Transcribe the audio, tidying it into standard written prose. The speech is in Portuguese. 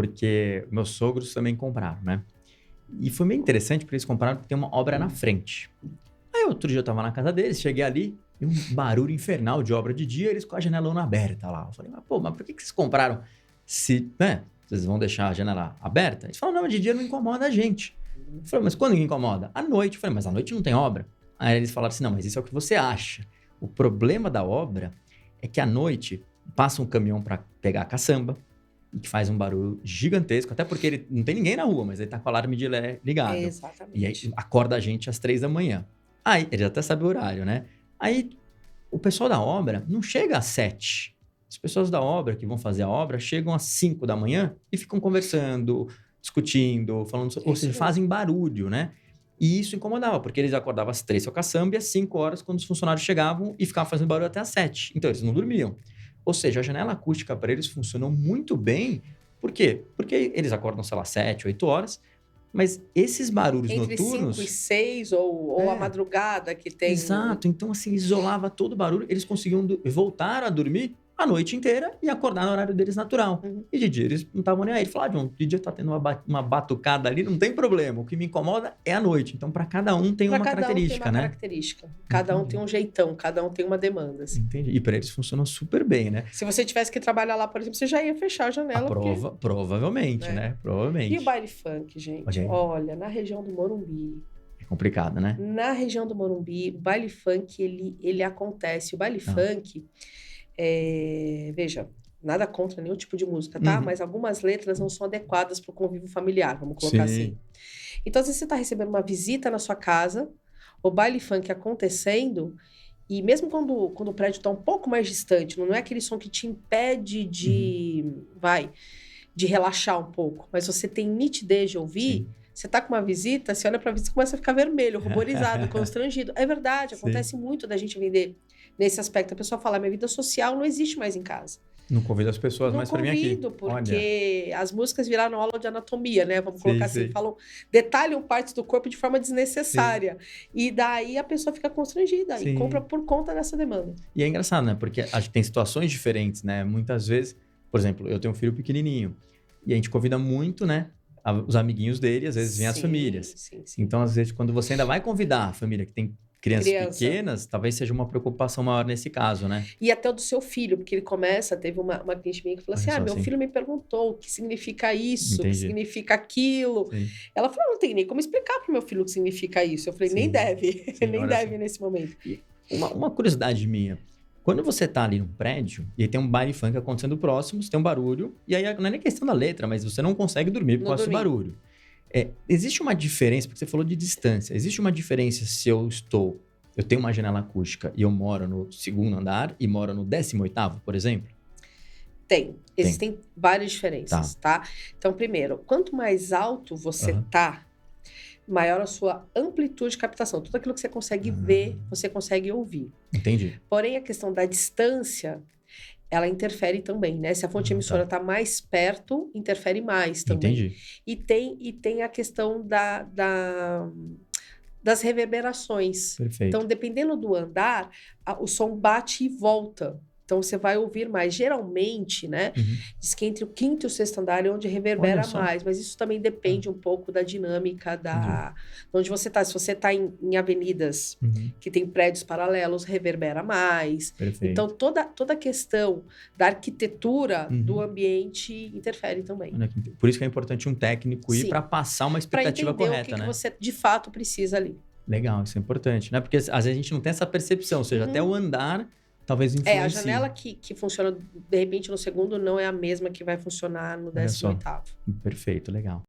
porque meus sogros também compraram, né? E foi meio interessante porque eles compraram porque tem uma obra na frente. Aí outro dia eu tava na casa deles, cheguei ali e um barulho infernal de obra de dia, eles com a janelona aberta lá. Eu falei, mas por que vocês compraram se, né? Vocês vão deixar a janela aberta? Eles falaram, não, de dia não incomoda a gente. Eu falei, mas quando incomoda? À noite. Eu falei, mas à noite não tem obra. Aí eles falaram assim, não, mas isso é o que você acha. O problema da obra é que à noite passa um caminhão para pegar a caçamba, que faz um barulho gigantesco, até porque ele não tem ninguém na rua, mas ele tá com o alarme de ligado. Exatamente. E aí acorda a gente às 3 da manhã. Aí, ele até sabe o horário, né? Aí, o pessoal da obra não chega às 7. As pessoas da obra que vão fazer a obra chegam às 5 da manhã e ficam conversando, discutindo, falando, ou seja, fazem barulho, né? E isso incomodava, porque eles acordavam às 3 com a caçamba e às 5 horas quando os funcionários chegavam e ficavam fazendo barulho até às 7. Então, eles não dormiam. Ou seja, a janela acústica para eles funcionou muito bem. Por quê? Porque eles acordam, sei lá, 7, 8 horas, mas esses barulhos Entre noturnos... 5 e 6, ou a madrugada que tem... Exato. Então, assim, isolava todo o barulho. Eles conseguiam voltar a dormir a noite inteira e acordar no horário deles natural. Uhum. E de dia eles não estavam nem aí. Ele falou, John, de dia tá tendo uma batucada ali, não tem problema. O que me incomoda é a noite. Então, para cada um tem uma característica, né? Cada um tem um jeitão, cada um tem uma demanda. Assim. Entendi. E para eles funcionou super bem, né? Se você tivesse que trabalhar lá, por exemplo, você já ia fechar a janela. Provavelmente, né? Provavelmente. E o baile funk, gente? Olha, na região do Morumbi... É complicado, né? Na região do Morumbi, o baile funk, ele acontece. O baile funk... veja, nada contra nenhum tipo de música, tá? Uhum. Mas algumas letras não são adequadas para o convívio familiar, vamos colocar assim. Então, às vezes você está recebendo uma visita na sua casa, o baile funk acontecendo, e mesmo quando o prédio está um pouco mais distante, não é aquele som que te impede de, de relaxar um pouco, mas você tem nitidez de ouvir. Você tá com uma visita, você olha para a visita e começa a ficar vermelho, ruborizado, constrangido. É verdade, acontece muito da gente vender nesse aspecto. A pessoa fala, minha vida social não existe mais em casa. Não convido as pessoas mais para vir aqui. Não convido, porque as músicas viraram aula de anatomia, né? Vamos colocar assim, falam, detalham partes do corpo de forma desnecessária. E daí a pessoa fica constrangida e compra por conta dessa demanda. E é engraçado, né? Porque a gente tem situações diferentes, né? Muitas vezes, por exemplo, eu tenho um filho pequenininho e a gente convida muito, né? Os amiguinhos dele, às vezes vêm as famílias. Então, às vezes, quando você ainda vai convidar a família que tem crianças pequenas, talvez seja uma preocupação maior nesse caso, né? E até o do seu filho, porque ele começa, teve uma cliente minha que falou assim, meu filho me perguntou o que significa isso, o que significa aquilo. Ela falou, não tem nem como explicar pro meu filho o que significa isso. Eu falei, nem deve, nem deve nesse momento. Uma curiosidade minha, quando você tá ali num prédio e tem um baile funk acontecendo próximo, você tem um barulho, e aí não é nem questão da letra, mas você não consegue dormir por causa do barulho. Existe uma diferença, porque você falou de distância, existe uma diferença se eu tenho uma janela acústica e eu moro no 2º andar e moro no 18º, por exemplo? Existem várias diferenças, tá? Então, primeiro, quanto mais alto você tá, maior a sua amplitude de captação. Tudo aquilo que você consegue ver, você consegue ouvir. Entendi. Porém, a questão da distância, ela interfere também, né? Se a fonte emissora está mais perto, interfere mais também. Entendi. E tem a questão das reverberações. Perfeito. Então, dependendo do andar, o som bate e volta. Então, você vai ouvir mais. Geralmente, né? Diz que entre o 5º e o 6º andar é onde reverbera mais. Mas isso também depende um pouco da dinâmica de onde você está. Se você está em avenidas que tem prédios paralelos, reverbera mais. Perfeito. Então, toda a questão da arquitetura do ambiente interfere também. Por isso que é importante um técnico ir para passar uma expectativa correta, né? O que você, de fato, precisa ali. Legal, isso é importante, né? Porque às vezes a gente não tem essa percepção. Ou seja, até o andar... talvez influencie. A janela que funciona, de repente, no 2º não é a mesma que vai funcionar no 18º. Perfeito, legal.